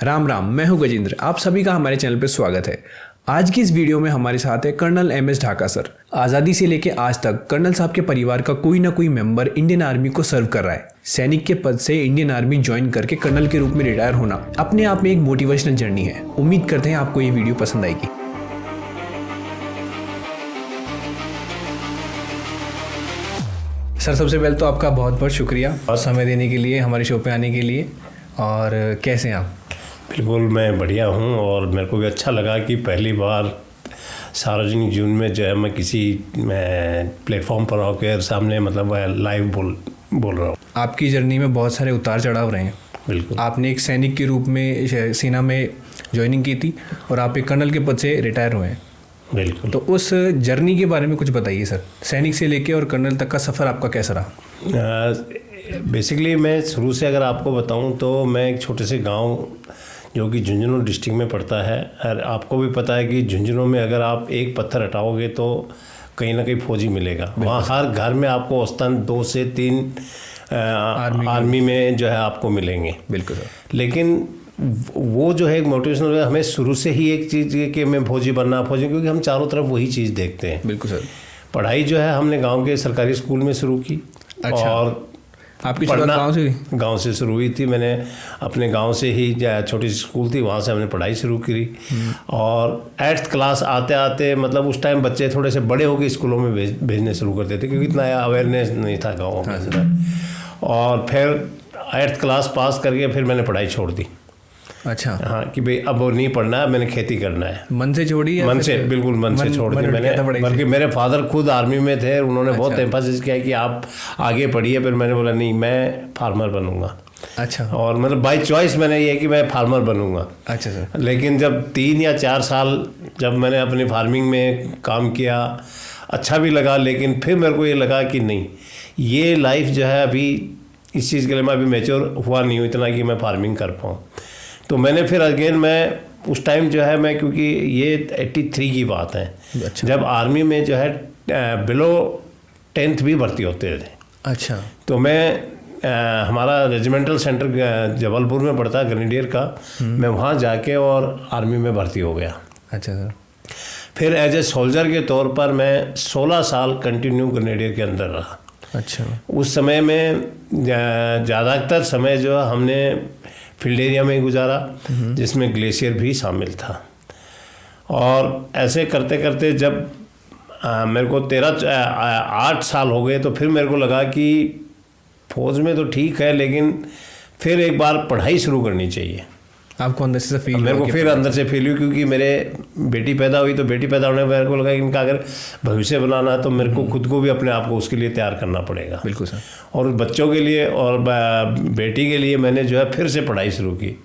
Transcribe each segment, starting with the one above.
राम राम, मैं हूं गजेंद्र। आप सभी का हमारे चैनल पर स्वागत है। आज की इस वीडियो में हमारे साथ है कर्नल एम.एस. ढाका सर। आज़ादी से लेकर आज तक कर्नल साहब के परिवार का कोई ना कोई मेंबर इंडियन आर्मी को सर्व कर रहा है। सैनिक के पद से इंडियन आर्मी ज्वाइन करके कर्नल के रूप में रिटायर होना अपने आप में एक मोटिवेशनल जर्नी है। उम्मीद करते हैं आपको ये वीडियो पसंद आएगी। सर, सबसे पहले तो आपका बहुत बहुत शुक्रिया और समय देने के लिए, हमारे शो पे आने के लिए। और कैसे हैं आप? बिल्कुल, मैं बढ़िया हूँ और मेरे को भी अच्छा लगा कि पहली बार सार्वजनिक जीवन में जो है मैं किसी प्लेटफॉर्म पर होकर सामने मतलब लाइव बोल रहा हूँ। आपकी जर्नी में बहुत सारे उतार चढ़ाव रहे हैं। बिल्कुल। आपने एक सैनिक के रूप में सेना में ज्वाइनिंग की थी और आप एक कर्नल के पद से रिटायर हुए हैं। बिल्कुल। तो उस जर्नी के बारे में कुछ बताइए सर। सैनिक से लेके और कर्नल तक का सफ़र आपका कैसा रहा? बेसिकली मैं शुरू से अगर आपको बताऊं तो मैं एक छोटे से गांव जो कि झुंझुनू डिस्ट्रिक्ट में पड़ता है, और आपको भी पता है कि झुंझुनू में अगर आप एक पत्थर हटाओगे तो कहीं ना कहीं फौजी मिलेगा। वहाँ हर घर में आपको औसतन 2 से 3 आर्मी में जो है आपको मिलेंगे। बिल्कुल सर। लेकिन वो जो है एक मोटिवेशनल, हमें शुरू से ही एक चीज़ कि मैं फौजी बनना, क्योंकि हम चारों तरफ वही चीज़ देखते हैं। बिल्कुल सर। पढ़ाई जो है हमने गांव के सरकारी स्कूल में शुरू की। अच्छा। और आपकी शुरुआत गांव से शुरू हुई थी। मैंने अपने गांव से ही छोटी सी स्कूल थी, वहाँ से हमने पढ़ाई शुरू की। और 8th क्लास आते आते मतलब उस टाइम बच्चे थोड़े से बड़े हो के स्कूलों में भेजने शुरू करते थे, क्योंकि इतना अवेयरनेस नहीं था गाँव के अंदर। और फिर 8th क्लास पास करके फिर मैंने पढ़ाई छोड़ दी। अच्छा। हाँ, कि भाई अब वो नहीं पढ़ना है, मैंने खेती करना है। मन से छोड़ी है? मन से, बिल्कुल मन से छोड़ दी मैंने। बल्कि मेरे फादर खुद आर्मी में थे, उन्होंने बहुत एम्फासिस किया कि आप आगे पढ़िए। फिर मैंने बोला नहीं, मैं फार्मर बनूंगा। अच्छा। और मतलब बाय चॉइस मैंने ये कि मैं फार्मर बनूंगा। अच्छा सर। लेकिन जब 3 या 4 साल जब मैंने अपनी फार्मिंग में काम किया, अच्छा भी लगा, लेकिन फिर मेरे को ये लगा कि नहीं, ये लाइफ जो है अभी इस चीज़ के लिए मैं अभी मैच्योर हुआ नहीं हूँ इतना कि मैं फार्मिंग कर पाऊँ। तो मैंने फिर अगेन मैं उस टाइम जो है मैं, क्योंकि ये 83 की बात है। अच्छा। जब आर्मी में जो है बिलो 10th भी भर्ती होते थे। अच्छा। तो मैं हमारा रेजिमेंटल सेंटर जबलपुर में पड़ता है ग्रेनेडियर का, मैं वहाँ जाके और आर्मी में भर्ती हो गया। अच्छा सर। फिर एज ए सोल्जर के तौर पर मैं 16 साल कंटिन्यू ग्रेनेडियर के अंदर रहा। अच्छा। उस समय में ज़्यादातर समय जो हमने फील्ड एरिया में ही गुजारा, जिसमें ग्लेशियर भी शामिल था। और ऐसे करते करते जब मेरे को 8 साल हो गए, तो फिर मेरे को लगा कि फौज में तो ठीक है, लेकिन फिर एक बार पढ़ाई शुरू करनी चाहिए। आपको अंदर से फील? मेरे को फिर अंदर से फील हुई, क्योंकि मेरे बेटी पैदा हुई, तो बेटी पैदा होने में मेरे को लगा कि इनका अगर भविष्य बनाना है तो मेरे को खुद को भी अपने आप को उसके लिए तैयार करना पड़ेगा। बिल्कुल सर। और बच्चों के लिए और बेटी के लिए मैंने जो है फिर से पढ़ाई शुरू की।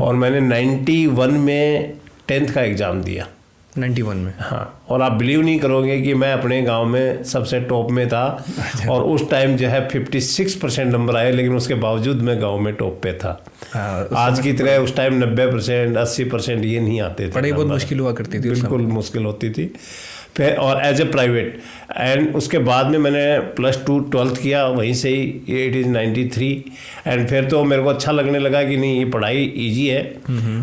और मैंने 91 में 10th का एग्ज़ाम दिया। 91 में? हाँ। और आप बिलीव नहीं करोगे कि मैं अपने गांव में सबसे टॉप में था। अच्छा। और उस टाइम जो है 56% नंबर आए, लेकिन उसके बावजूद मैं गांव में टॉप पे था। हाँ, आज की तरह उस टाइम 90% 80% ये नहीं आते थे। पढ़ाई बहुत मुश्किल हुआ करती थी। बिल्कुल मुश्किल होती थी। फिर और एज ए प्राइवेट, एंड उसके बाद में मैंने +2 12th किया वहीं से ही, इट इज़ 93। एंड फिर तो मेरे को अच्छा लगने लगा कि नहीं, ये पढ़ाई इजी है।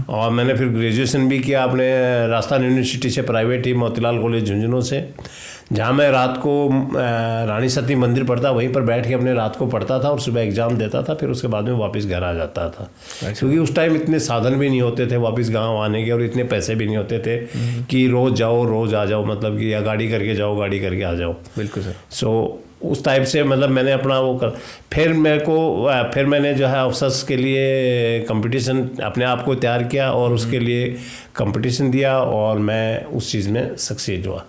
और मैंने फिर ग्रेजुएशन भी किया अपने राजस्थान यूनिवर्सिटी से, प्राइवेट ही, मोतीलाल कॉलेज झुंझुनू से, जहाँ मैं रात को रानी सती मंदिर पढ़ता, वहीं पर बैठ के अपने रात को पढ़ता था और सुबह एग्ज़ाम देता था। फिर उसके बाद में वापस घर आ जाता था। क्योंकि उस टाइम इतने साधन भी नहीं होते थे वापस गांव आने के, और इतने पैसे भी नहीं होते थे कि रोज़ जाओ रोज़ आ जाओ, मतलब कि या गाड़ी करके जाओ गाड़ी करके आ जाओ। बिल्कुल सर। सो उस टाइप से मतलब मैंने अपना वो कर, फिर मैंने जो है अफसर्स के लिए कंपटीशन अपने आप को तैयार किया और उसके लिए कंपटीशन दिया, और मैं उस चीज़ में सक्सेस हुआ।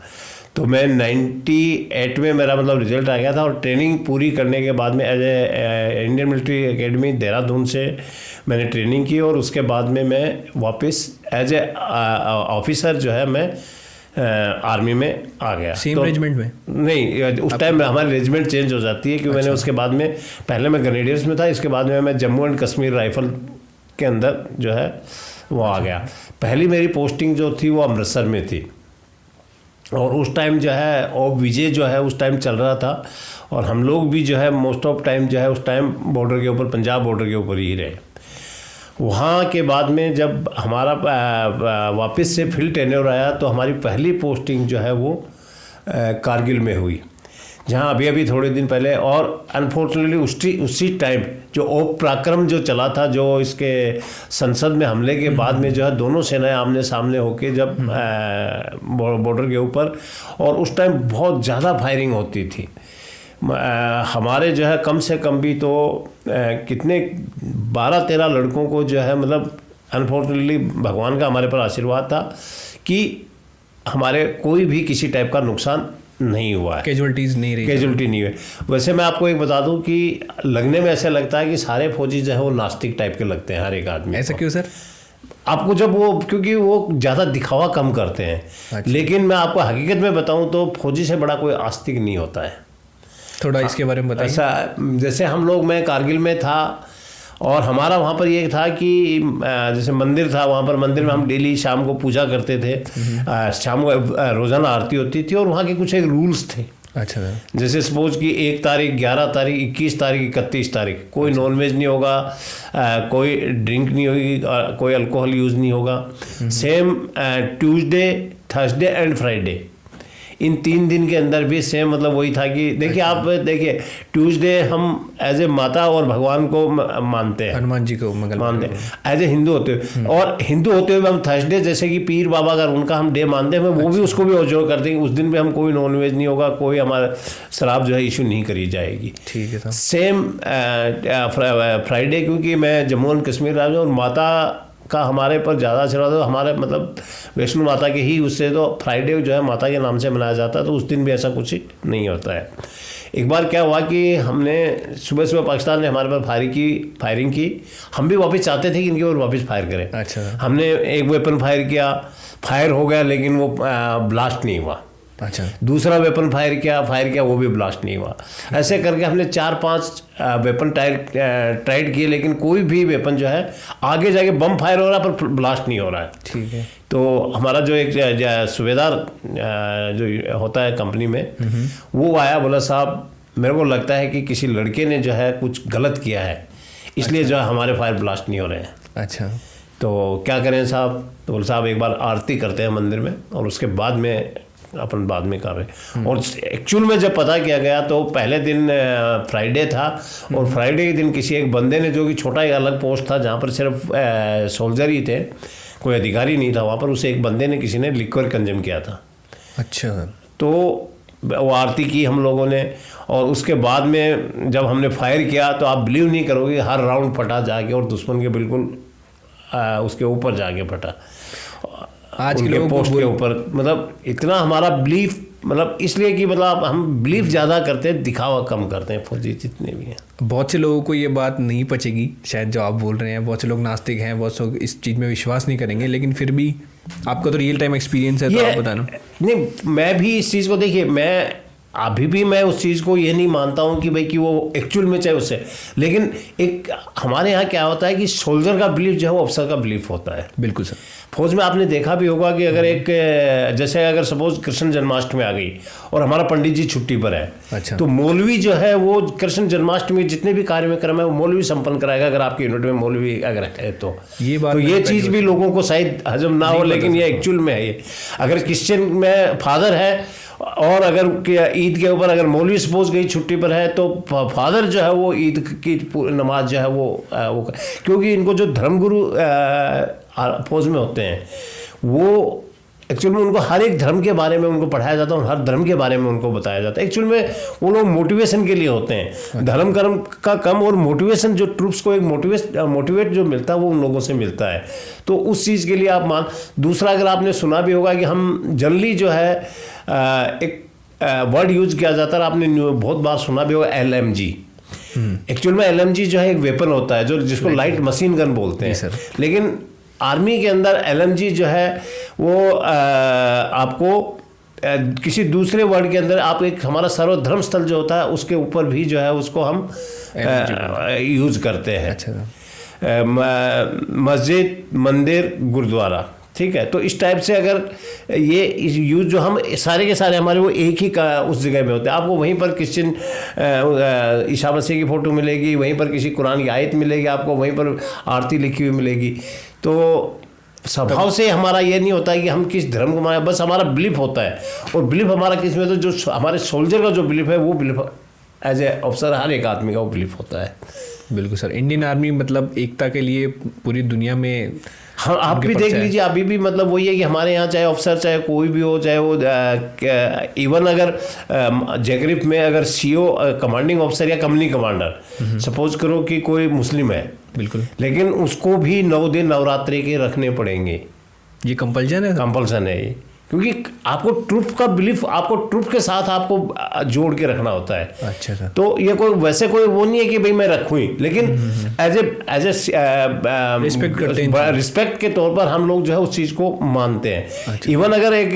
तो मैं 98 में मेरा मतलब रिजल्ट आ गया था। और ट्रेनिंग पूरी करने के बाद में as an Indian military academy Dehradun से मैंने ट्रेनिंग की, और उसके बाद में मैं वापस एज ए ऑफिसर जो है मैं आर्मी में आ गया। सेम रेजिमेंट में? नहीं, उस टाइम हमारी रेजिमेंट चेंज हो जाती है, क्योंकि मैंने उसके बाद में, पहले मैं ग्रेनेडियर्स में था, इसके बाद में मैं जम्मू एंड कश्मीर राइफल के अंदर जो है वो आ गया। पहली मेरी पोस्टिंग जो थी वो अमृतसर में थी। और उस टाइम जो है और विजय जो है उस टाइम चल रहा था, और हम लोग भी जो है मोस्ट ऑफ टाइम जो है उस टाइम बॉर्डर के ऊपर, पंजाब बॉर्डर के ऊपर ही रहे। वहाँ के बाद में जब हमारा वापस से फील्ड टेन्योर आया तो हमारी पहली पोस्टिंग जो है वो कारगिल में हुई, जहाँ अभी अभी थोड़े दिन पहले। और अनफॉर्चुनेटली उसी टाइम जो ओप पराक्रम जो चला था, जो इसके संसद में हमले के बाद में जो है दोनों सेनाएं आमने सामने होके जब बॉर्डर के ऊपर, और उस टाइम बहुत ज़्यादा फायरिंग होती थी। हमारे जो है कम से कम भी तो कितने 12-13 लड़कों को जो है, मतलब अनफॉर्चुनेटली भगवान का हमारे पर आशीर्वाद था कि हमारे कोई भी किसी टाइप का नुकसान नहीं हुआ है, कैजुअलिटीज नहीं रही, कैजुअलिटी नहीं हुई। वैसे मैं आपको एक बता दूं कि लगने में ऐसा लगता है कि सारे फौजी जो है वो नास्तिक टाइप के लगते हैं हर एक आदमी। ऐसा क्यों सर? आपको जब वो, क्योंकि वो ज़्यादा दिखावा कम करते हैं। अच्छा। लेकिन मैं आपको हकीकत में बताऊं तो फौजी से बड़ा कोई आस्तिक नहीं होता है। थोड़ा इसके बारे में बताइए। ऐसा जैसे हम लोग, मैं कारगिल में था और हमारा वहाँ पर ये था कि जैसे मंदिर था, वहाँ पर मंदिर में हम डेली शाम को पूजा करते थे। शाम को रोज़ाना आरती होती थी और वहाँ के कुछ एक रूल्स थे। अच्छा। जैसे सपोज कि 1 तारीख, 11 तारीख, 21 तारीख, 31 तारीख कोई नॉनवेज नहीं होगा, कोई ड्रिंक नहीं होगी, कोई अल्कोहल यूज़ नहीं होगा। Same Tuesday, Thursday and Friday, in 3 दिन के अंदर भी सेम, मतलब वही था कि देखिए आप देखिए, ट्यूसडे हम एज ए माता और भगवान को मानते हैं, हनुमान जी को मानते हैं एज ए हिंदू होते हुए। और हिंदू होते हुए हम थर्सडे, जैसे कि पीर बाबा अगर उनका हम डे मानते हैं, वो भी उसको भी ऑब्जर्व करते हैं। उस दिन भी हम कोई नॉनवेज नहीं होगा, कोई हमारा शराब जो है इशू नहीं करी जाएगी। ठीक है। सेम फ्राइडे, क्योंकि मैं जम्मू एंड कश्मीर राज्य और माता का हमारे पर ज़्यादा आशीर्वाद है, हमारे मतलब वैष्णो माता के ही, उससे तो फ्राइडे जो है माता के नाम से मनाया जाता है, तो उस दिन भी ऐसा कुछ नहीं होता है। एक बार क्या हुआ कि हमने सुबह सुबह पाकिस्तान ने हमारे पर फायरिंग की। हम भी वापस चाहते थे कि इनके ऊपर वापस फायर करें। अच्छा। हमने एक वेपन फायर किया, फायर हो गया लेकिन वो ब्लास्ट नहीं हुआ। अच्छा। दूसरा वेपन फायर किया, वो भी ब्लास्ट नहीं हुआ। ऐसे करके हमने 4-5 वेपन ट्राइड किए, लेकिन कोई भी वेपन जो है, आगे जाके बम फायर हो रहा है पर ब्लास्ट नहीं हो रहा है। ठीक है। तो हमारा जो एक सूबेदार जो होता है कंपनी में, वो आया, बोला साहब मेरे को लगता है कि किसी लड़के ने जो है कुछ गलत किया है, इसलिए जो है हमारे फायर ब्लास्ट नहीं हो रहे हैं। अच्छा। तो क्या करें साहब? तो बोले साहब एक बार आरती करते हैं मंदिर में और उसके बाद में अपन बाद में कर रहे। और एक्चुअल में जब पता किया गया तो पहले दिन फ्राइडे था, और फ्राइडे के दिन किसी एक बंदे ने, जो कि छोटा एक अलग पोस्ट था जहाँ पर सिर्फ सोल्जर ही थे, कोई अधिकारी नहीं था वहाँ पर, उसे एक बंदे ने, किसी ने लिक्वर कंज्यूम किया था। अच्छा। तो वो आरती की हम लोगों ने, और उसके बाद में जब हमने फायर किया तो आप बिलीव नहीं करोगे, हर राउंड फटा जाके और दुश्मन के बिल्कुल उसके ऊपर जाके फटा, आज के लोगों पोस्ट के ऊपर। मतलब इतना हमारा बिलीफ, मतलब इसलिए कि मतलब हम बिलीफ ज़्यादा करते हैं, दिखावा कम करते हैं फौजी जितने भी हैं। बहुत से लोगों को ये बात नहीं पचेगी शायद जो आप बोल रहे हैं, बहुत से लोग नास्तिक हैं, बहुत से लोग इस चीज़ में विश्वास नहीं करेंगे, लेकिन फिर भी आपका तो रियल टाइम एक्सपीरियंस है, तो आप बताना। नहीं, मैं भी इस चीज़ को, देखिए मैं अभी भी मैं उस चीज़ को ये नहीं मानता हूँ कि भाई कि वो एक्चुअल में चाहे उससे, लेकिन एक हमारे यहाँ क्या होता है कि सोल्जर का बिलीफ जो है वो अफसर का बिलीफ होता है। बिल्कुल सर। फौज में आपने देखा भी होगा कि अगर एक, जैसे अगर सपोज कृष्ण जन्माष्टमी आ गई और हमारा पंडित जी छुट्टी पर है, अच्छा, तो मौलवी जो है वो कृष्ण जन्माष्टमी जितने भी कार्यक्रम है वो मौलवी संपन्न कराएगा, अगर आपकी यूनिट में मौलवी अगर है तो। ये बात, तो ये चीज़ भी लोगों को शायद हजम ना हो, लेकिन ये एक्चुअल में है। ये अगर क्रिश्चियन में फादर है और अगर ईद के ऊपर अगर मौलवी सपोज गई छुट्टी पर है, तो फादर जो है वो ईद की नमाज जो है वो क्योंकि इनको जो धर्मगुरु फौज में होते हैं वो एक्चुअल में उनको हर एक धर्म के बारे में उनको पढ़ाया जाता है और हर धर्म के बारे में उनको बताया जाता है। एक्चुअल में वो लोग मोटिवेशन के लिए होते हैं, धर्म कर्म का कम, और मोटिवेशन जो ट्रूप्स को एक मोटिवेट जो मिलता है वो उन लोगों से मिलता है। तो उस चीज़ के लिए आप मान। दूसरा, अगर आपने सुना भी होगा कि हम जनरली जो है एक वर्ड यूज किया जाता है, आपने बहुत बार सुना भी होगा, LMG। एक्चुअल में LMG जो है एक वेपन होता है, जो जिसको लाइट मशीन गन बोलते हैं, लेकिन आर्मी के अंदर LMG जो है वो आपको किसी दूसरे वर्ड के अंदर आप एक हमारा सर्वधर्म स्थल जो होता है उसके ऊपर भी जो है उसको हम यूज़ करते हैं। अच्छा। मस्जिद, मंदिर, गुरुद्वारा, ठीक है। तो इस टाइप से अगर ये यूज जो हम सारे के सारे हमारे वो एक ही का उस जगह में होते हैं। आपको वहीं पर क्रिश्चियन ईसा मसीह की फ़ोटो मिलेगी, वहीं पर किसी कुरान की आयत मिलेगी, आपको वहीं पर आरती लिखी हुई मिलेगी। तो स्वभाव से हमारा ये नहीं होता है कि हम किस धर्म को माने, बस हमारा बिलीफ होता है। और बिलीफ हमारा किस में, तो जो हमारे सोल्जर का जो बिलीफ है वो बिलीफ एज ए ऑफिसर हर एक आदमी का वो बिलीफ होता है। बिल्कुल सर, इंडियन आर्मी मतलब एकता के लिए पूरी दुनिया में हाँ, आप भी देख लीजिए, अभी भी मतलब वही है कि हमारे यहाँ चाहे ऑफिसर चाहे कोई भी हो, चाहे वो इवन अगर जेग्रिफ में अगर सीओ कमांडिंग ऑफिसर या कंपनी कमांडर सपोज करो कि कोई मुस्लिम है, बिल्कुल, लेकिन उसको भी 9 दिन नवरात्रि के रखने पड़ेंगे। ये कंपल्सन है? कंपल्सन है ये, क्योंकि आपको ट्रुथ का बिलीफ, आपको ट्रुथ के साथ आपको जोड़ के रखना होता है। अच्छा सर। तो ये कोई वैसे कोई वो नहीं है कि भाई मैं रखूँ ही, लेकिन एज ए रिस्पेक्ट करते हैं, रिस्पेक्ट के तौर पर हम लोग जो है उस चीज़ को मानते हैं। इवन अगर एक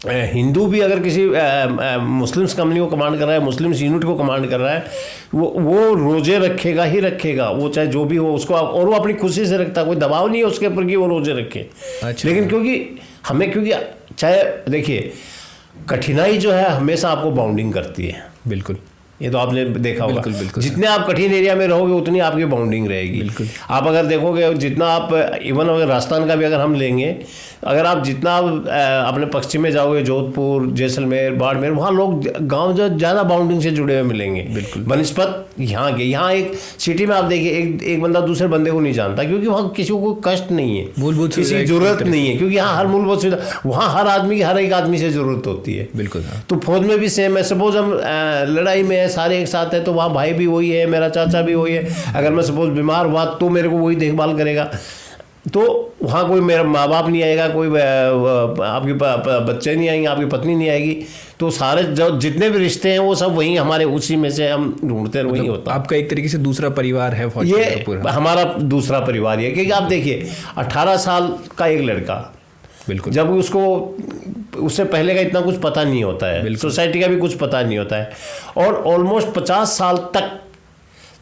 हिंदू भी अगर किसी मुस्लिम्स कंपनी को कमांड कर रहा है, मुस्लिम्स यूनिट को कमांड कर रहा है, वो रोजे रखेगा ही रखेगा, वो चाहे जो भी हो उसको, और वो अपनी खुशी से रखता है, कोई दबाव नहीं है उसके ऊपर कि वो रोजे रखे। अच्छा। लेकिन क्योंकि चाहे देखिए कठिनाई जो है हमेशा आपको बाउंडिंग करती है। बिल्कुल, ये तो आपने देखा होगा। बिल्कुल, बिल्कुल, जितने आप कठिन एरिया में रहोगे उतनी आपकी बाउंडिंग रहेगी। बिल्कुल। आप अगर देखोगे जितना आप इवन अगर राजस्थान का भी अगर हम लेंगे, अगर आप जितना अपने पश्चिम में जाओगे, जोधपुर, जैसलमेर, बाड़मेर, वहाँ लोग गांव जो ज़्यादा बाउंडिंग से जुड़े हुए मिलेंगे बिल्कुल, बनस्पत यहाँ के। यहाँ एक सिटी में आप देखिए एक बंदा दूसरे बंदे को नहीं जानता, क्योंकि वहाँ किसी को कष्ट नहीं है, मूलभूत किसी जरूरत नहीं है, क्योंकि यहाँ हर मूलभूत सुविधा, वहाँ हर आदमी की हर एक आदमी से ज़रूरत होती है। बिल्कुल। तो फौज में भी सेम है। सपोज हम लड़ाई में है, सारे एक साथ है, तो वहाँ भाई भी वही है, मेरा चाचा भी वही है। अगर मैं सपोज बीमार हुआ तो मेरे को वही देखभाल करेगा। तो वहाँ कोई मेरा माँ बाप नहीं आएगा, कोई आपके बच्चे नहीं आएंगे, आपकी पत्नी नहीं आएगी। तो सारे जो जितने भी रिश्ते हैं वो सब वही हमारे उसी में से हम ढूंढते वही होता है। आपका एक तरीके से दूसरा परिवार है फौज ये का पूरा। हमारा दूसरा परिवार है, क्योंकि आप देखिए 18 साल का एक लड़का, बिल्कुल, जब उससे पहले का इतना कुछ पता नहीं होता है, सोसाइटी का भी कुछ पता नहीं होता है, और ऑलमोस्ट 50 साल तक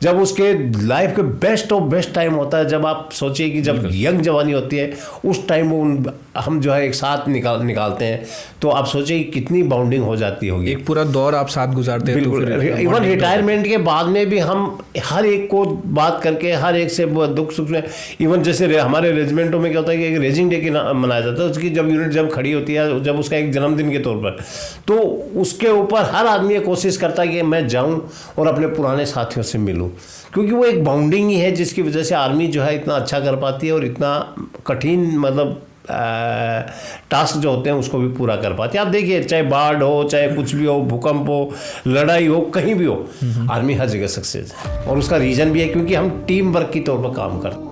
जब उसके लाइफ के बेस्ट ऑफ बेस्ट टाइम होता है, जब आप सोचिए कि जब यंग जवानी होती है उस टाइम वो हम जो है एक साथ निकालते हैं, तो आप सोचिए कितनी बाउंडिंग हो जाती होगी। एक पूरा दौर आप साथ गुजारते हैं। बिल्कुल, इवन रिटायरमेंट के बाद में भी हम हर एक को बात करके हर एक से दुख सुख में, इवन जैसे हमारे रेजिमेंटों में क्या होता है कि एक रेजिंग डे की मनाया जाता है, उसकी जब यूनिट जब खड़ी होती है, जब उसका एक जन्मदिन के तौर पर, तो उसके ऊपर हर आदमी ये कोशिश करता है कि मैं जाऊं और अपने पुराने साथियों से मिलूं, क्योंकि वो एक बाउंडिंग ही है जिसकी वजह से आर्मी जो है इतना अच्छा कर पाती है और इतना कठिन मतलब टास्क जो होते हैं उसको भी पूरा कर पाती है। आप देखिए चाहे बाढ़ हो, चाहे कुछ भी हो, भूकंप हो, लड़ाई हो, कहीं भी हो, आर्मी हर जगह सक्सेस है। और उसका रीज़न भी है क्योंकि हम टीम वर्क की तौर पर काम करते हैं।